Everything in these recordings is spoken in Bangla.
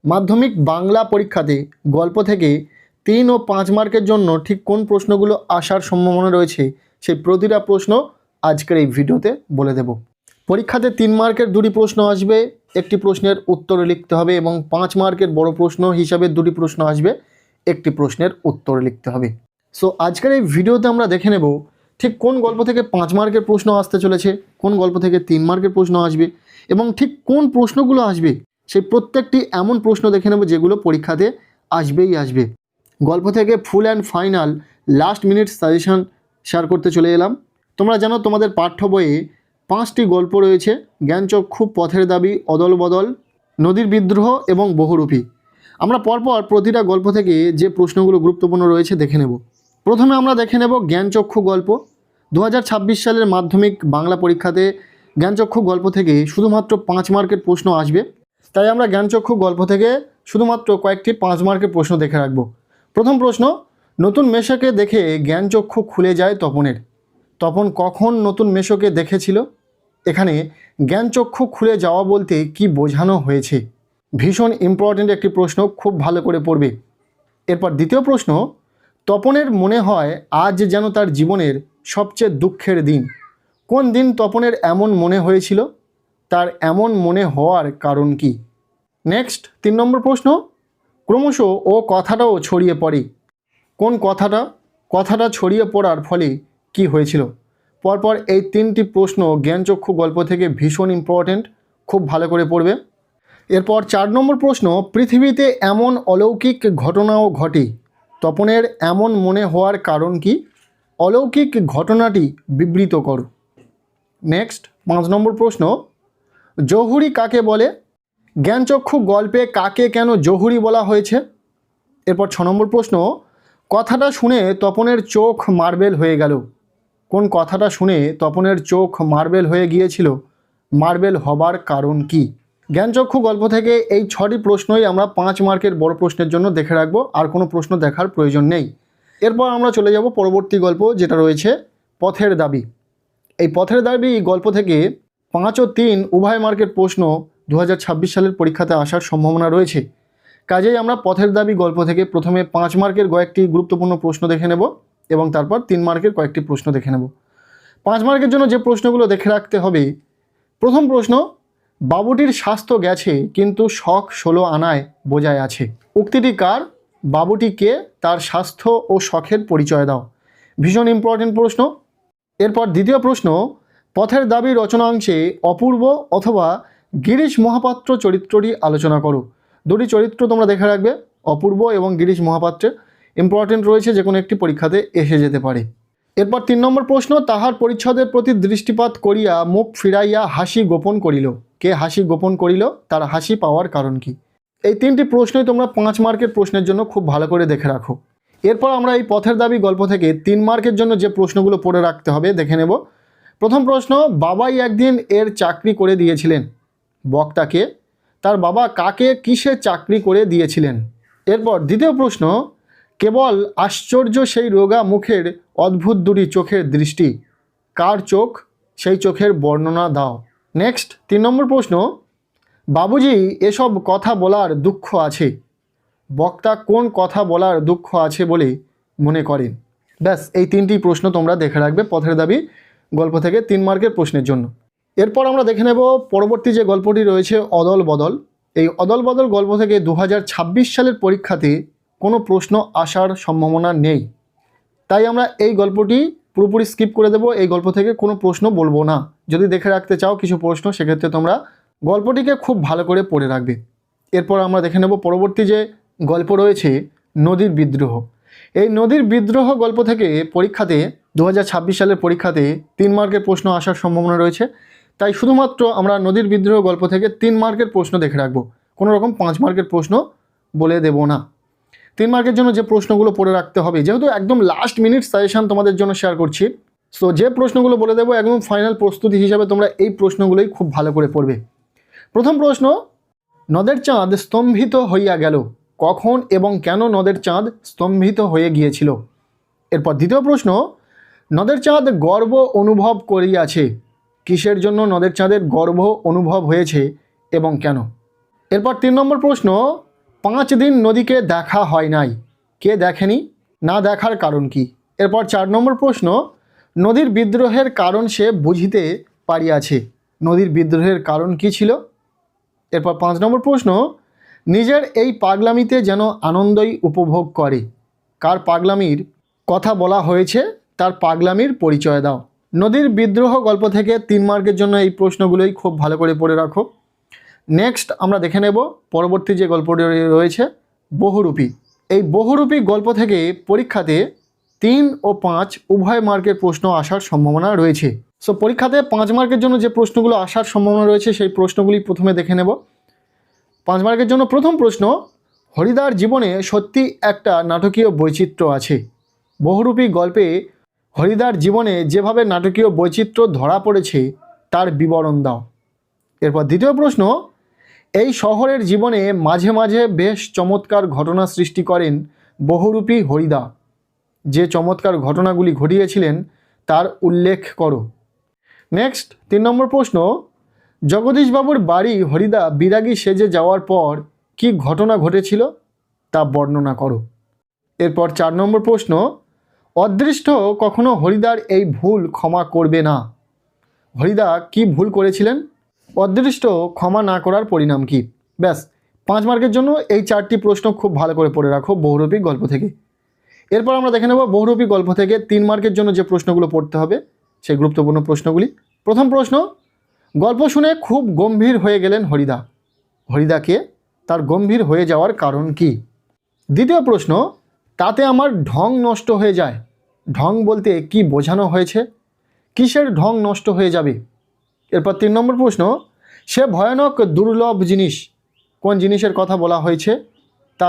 মাধ্যমিক বাংলা পরীক্ষাতে গল্প থেকে 3 ও 5 মার্কের জন্য ঠিক কোন প্রশ্নগুলো আসার সম্ভাবনা রয়েছে সেই প্রতিটা প্রশ্ন আজকের এই ভিডিওতে বলে দেব। পরীক্ষাতে 3 মার্কের দুটি প্রশ্ন আসবে, একটি প্রশ্নের উত্তর লিখতে হবে, এবং 5 মার্কের বড় প্রশ্ন হিসাবে দুটি প্রশ্ন আসবে, একটি প্রশ্নের উত্তর লিখতে হবে। সো আজকের এই ভিডিওতে আমরা দেখে নেব ঠিক কোন গল্প থেকে 5 মার্কের প্রশ্ন আসতে চলেছে, কোন গল্প থেকে 3 মার্কের প্রশ্ন আসবে, এবং ঠিক কোন প্রশ্নগুলো আসবে সেই প্রত্যেকটি এমন প্রশ্ন দেখে নেব যেগুলো পরীক্ষাতে আসবেই আসবে। গল্প থেকে full and final last minute suggestion share করতে চলে এলাম। তোমরা জানো তোমাদের পাঠ্য বইয়ে 5টি গল্প রয়েছে: জ্ঞানচক্ষু, পথের দাবি, অদল বদল, নদীর বিদ্রোহ এবং বহুরূপী। আমরা পরপর প্রতিটা গল্প থেকে যে প্রশ্নগুলো গুরুত্বপূর্ণ রয়েছে দেখে নেব। প্রথমে আমরা দেখে নেব জ্ঞানচক্ষু গল্প। 2026 সালের মাধ্যমিক বাংলা পরীক্ষাতে জ্ঞানচক্ষু গল্প থেকে শুধুমাত্র 5 মার্কের প্রশ্ন আসবে, তাই আমরা জ্ঞানচক্ষু গল্প থেকে শুধুমাত্র কয়েকটি 5 মার্কের প্রশ্ন দেখে রাখব। প্রথম প্রশ্ন: নতুন মেশোকে দেখে জ্ঞানচক্ষু খুলে যায় তপনের। তপন কখন নতুন মেশোকে দেখেছিল? এখানে জ্ঞানচক্ষু খুলে যাওয়া বলতে কি বোঝানো হয়েছে? ভীষণ ইম্পর্ট্যান্ট একটি প্রশ্ন, খুব ভালো করে পড়বে। এরপর দ্বিতীয় প্রশ্ন: তপনের মনে হয় আজ যেন তার জীবনের সবচেয়ে দুঃখের দিন। কোন দিন তপনের এমন মনে হয়েছিল? তার এমন মনে হওয়ার কারণ কি? নেক্সট 3 নম্বর প্রশ্ন: ক্রমশ ও কথাটাও ছড়িয়ে পড়ে। কোন কথাটা ছড়িয়ে পড়ার ফলে কি হয়েছিল? পরপর এই 3টি প্রশ্ন জ্ঞানচক্ষু গল্প থেকে ভীষণ ইম্পর্ট্যান্ট, খুব ভালো করে পড়বে। এরপর 4 নম্বর প্রশ্ন: পৃথিবীতে এমন অলৌকিক ঘটনাও ঘটে, তপনের এমন মনে হওয়ার কারণ কি? অলৌকিক ঘটনাটি বিবৃত করো। নেক্সট 5 নম্বর প্রশ্ন: জহুরি কাকে বলে? জ্ঞানচক্ষু গল্পে কাকে কেন জহুরি বলা হয়েছে? এরপর 6 নম্বর প্রশ্ন: কথাটা শুনে তপনের চোখ মার্বেল হয়ে গেল। কোন কথাটা শুনে তপনের চোখ মার্বেল হয়ে গিয়েছিল? মার্বেল হবার কারণ কি? জ্ঞানচক্ষু গল্প থেকে এই 6টি প্রশ্নই আমরা 5 মার্কের বড় প্রশ্নের জন্য দেখে রাখবো, আর কোনো প্রশ্ন দেখার প্রয়োজন নেই। এরপর আমরা চলে যাব পরবর্তী গল্প, যেটা রয়েছে পথের দাবি। এই পথের দাবি গল্প থেকে 5 ও 3 উভয় মার্কের প্রশ্ন 2026 সালের পরীক্ষাতে আসার সম্ভাবনা রয়েছে। কাজেই আমরা পথের দাবি গল্প থেকে প্রথমে 5 মার্কের কয়েকটি গুরুত্বপূর্ণ প্রশ্ন দেখে নেব, এবং তারপর 3 মার্কের কয়েকটি প্রশ্ন দেখে নেব। 5 মার্কের জন্য যে প্রশ্নগুলো দেখে রাখতে হবে: প্রথম প্রশ্ন: বাবুটির স্বাস্থ্য গেছে কিন্তু শখ 16 আনায় বোঝায় আছে। উক্তিটি কার? বাবুটি কে? তার স্বাস্থ্য ও শখের পরিচয় দাও। ভীষণ ইম্পর্টেন্ট প্রশ্ন। এরপর দ্বিতীয় প্রশ্ন: পথের দাবি রচনাংশে অপূর্ব অথবা গিরিশ মহাপাত্র চরিত্রটি আলোচনা করো। দুটি চরিত্র তোমরা দেখে রাখবে, অপূর্ব এবং গিরিশ মহাপাত্র, ইম্পর্টেন্ট রয়েছে, যে কোনো একটি পরীক্ষাতে এসে যেতে পারে। এরপর 3 নম্বর প্রশ্ন: তাহার পরিচ্ছদের প্রতি দৃষ্টিপাত করিয়া মুখ ফিরাইয়া হাসি গোপন করিল। কে হাসি গোপন করিল? তার হাসি পাওয়ার কারণ কি? এই 3টি প্রশ্নই তোমরা 5 মার্কের প্রশ্নের জন্য খুব ভালো করে দেখে রাখো। এরপর আমরা এই পথের দাবি গল্প থেকে 3 মার্কের জন্য যে প্রশ্নগুলো পড়ে রাখতে হবে দেখে নেব। প্রথম প্রশ্ন: বাবাই একদিন এর চাকরি করে দিয়েছিলেন। বক্তাকে? তার বাবা কাকে কিসে চাকরি করে দিয়েছিলেন? এরপর দ্বিতীয় প্রশ্ন: কেবল আশ্চর্য সেই রোগা মুখের অদ্ভুত দুটি চোখের দৃষ্টি। কার চোখ? সেই চোখের বর্ণনা দাও। নেক্সট 3 নম্বর প্রশ্ন: বাবুজি এসব কথা বলার দুঃখ আছে। বক্তা কোন কথা বলার দুঃখ আছে বলে মনে করেন? ব্যাস, এই 3টি প্রশ্ন তোমরা দেখে রাখবে পথের দাবি গল্প থেকে 3 মার্কের প্রশ্নের জন্য। এরপর আমরা দেখে নেব পরবর্তী যে গল্পটি রয়েছে অদল বদল। এই অদল বদল গল্প থেকে 2026 সালের পরীক্ষাতে কোনো প্রশ্ন আসার সম্ভাবনা নেই, তাই আমরা এই গল্পটি পুরোপুরি স্কিপ করে দেব। এই গল্প থেকে কোনো প্রশ্ন বলবো না। যদি দেখে রাখতে চাও কিছু প্রশ্ন, সেক্ষেত্রে তোমরা গল্পটিকে খুব ভালো করে পড়ে রাখবে। এরপর আমরা দেখে নেব পরবর্তী যে গল্প রয়েছে নদীর বিদ্রোহ। এই নদীর বিদ্রোহ গল্প থেকে পরীক্ষাতে 2026 সালের পরীক্ষাতে 3 মার্কের প্রশ্ন আসার সম্ভাবনা রয়েছে, তাই শুধুমাত্র আমরা নদীর বিদ্রোহ গল্প থেকে 3 মার্কের প্রশ্ন দেখে রাখবো, কোনো রকম 5 মার্কের প্রশ্ন বলে দেব না। 3 মার্কের জন্য যে প্রশ্নগুলো পড়ে রাখতে হবে, যেহেতু একদম লাস্ট মিনিট সাজেশন তোমাদের জন্য শেয়ার করছি, সো যে প্রশ্নগুলো বলে দেবো একদম ফাইনাল প্রস্তুতি হিসাবে তোমরা এই প্রশ্নগুলোই খুব ভালো করে পড়বে। প্রথম প্রশ্ন: নদের চাঁদ স্তম্ভিত হইয়া গেল। কখন এবং কেন নদের চাঁদ স্তম্ভিত হয়ে গিয়েছিল? এরপর দ্বিতীয় প্রশ্ন: নদের চাঁদ গর্ব অনুভব করিয়াছে। কিসের জন্য নদের চাঁদের গর্ব অনুভব হয়েছে এবং কেন? এরপর 3 নম্বর প্রশ্ন: 5 দিন নদীকে দেখা হয় নাই, কে দেখেনি, না দেখার কারণ কি? এরপর 4 নম্বর প্রশ্ন, নদীর বিদ্রোহের কারণ সে বুঝিতে পারিয়াছে, নদীর বিদ্রোহের কারণ কি ছিল? এরপর 5 নম্বর প্রশ্ন, নিজের এই পাগলামিতে যেন আনন্দই উপভোগ করে, কার পাগলামির কথা বলা হয়েছে, তার পাগলামির পরিচয় দাও। নদীর বিদ্রোহ গল্প থেকে 3 মার্কের জন্য এই প্রশ্নগুলোই খুব ভালো করে পড়ে রাখো। নেক্সট আমরা দেখে নেব পরবর্তী যে গল্পটি রয়েছে, বহুরূপী। এই বহুরূপী গল্প থেকে পরীক্ষাতে 3 ও 5 উভয় মার্কের প্রশ্ন আসার সম্ভাবনা রয়েছে। সো পরীক্ষাতে 5 মার্কের জন্য যে প্রশ্নগুলো আসার সম্ভাবনা রয়েছে সেই প্রশ্নগুলি প্রথমে দেখে নেব। 5 মার্কের জন্য প্রথম প্রশ্ন, হরিদার জীবনে সত্যি একটা নাটকীয় বৈচিত্র্য আছে, বহুরূপী গল্পে হরিদার জীবনে যেভাবে নাটকীয় বৈচিত্র্য ধরা পড়েছে তার বিবরণ দাও। এরপর দ্বিতীয় প্রশ্ন, এই শহরের জীবনে মাঝে মাঝে বেশ চমৎকার ঘটনা সৃষ্টি করেন বহুরূপী হরিদা, যে চমৎকার ঘটনাগুলি ঘটিয়েছিলেন তার উল্লেখ করো। নেক্সট 3 নম্বর প্রশ্ন, জগদীশবাবুর বাড়ি হরিদা বিরাগী সেজে যাওয়ার পর কি ঘটনা ঘটেছিল তা বর্ণনা করো। এরপর 4 নম্বর প্রশ্ন, অদৃষ্ট কখনো হরিদার এই ভুল ক্ষমা করবে না, হরিদা কি ভুল করেছিলেন, অদৃষ্ট ক্ষমা না করার পরিণাম কি? ব্যাস 5 মার্কের জন্য এই 4টি প্রশ্ন খুব ভালো করে পড়ে রাখো বহুরূপী গল্প থেকে। এরপর আমরা দেখে নেব বহুরূপী গল্প থেকে 3 মার্কের জন্য যে প্রশ্নগুলো পড়তে হবে সেই গুরুত্বপূর্ণ প্রশ্নগুলি। প্রথম প্রশ্ন, গল্প শুনে খুব গম্ভীর হয়ে গেলেন হরিদা, হরিদাকে তার গম্ভীর হয়ে যাওয়ার কারণ কি? দ্বিতীয় প্রশ্ন, তাতে আমার ঢং নষ্ট হয়ে যায়, ঢং বলতে কি বোঝানো হয়েছে, কিসের ঢং নষ্ট হয়ে যাবে? এরপর 3 নম্বর প্রশ্ন, সে ভয়ানক দুর্লভ জিনিস, কোন জিনিসের কথা বলা হয়েছে, তা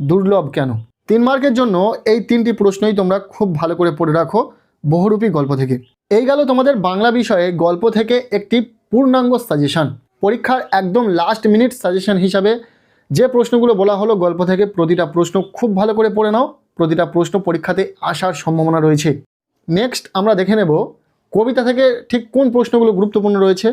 দুর্লভ কেন? 3 মার্কের জন্য এই 3টি প্রশ্নই তোমরা খুব ভালো করে পড়ে রাখো বহুরূপী গল্প থেকে। এই গেল তোমাদের বাংলা বিষয়ে গল্প থেকে একটি পূর্ণাঙ্গ সাজেশান। পরীক্ষার একদম লাস্ট মিনিট সাজেশান হিসাবে যে প্রশ্নগুলো বলা হলো গল্প থেকে, প্রতিটা প্রশ্ন খুব ভালো করে পড়ে নাও, প্রতিটা প্রশ্ন পরীক্ষাতে আসার সম্ভাবনা রয়েছে। নেক্সট আমরা দেখে নেব কবিতা থেকে ঠিক কোন প্রশ্নগুলো গুরুত্বপূর্ণ রয়েছে।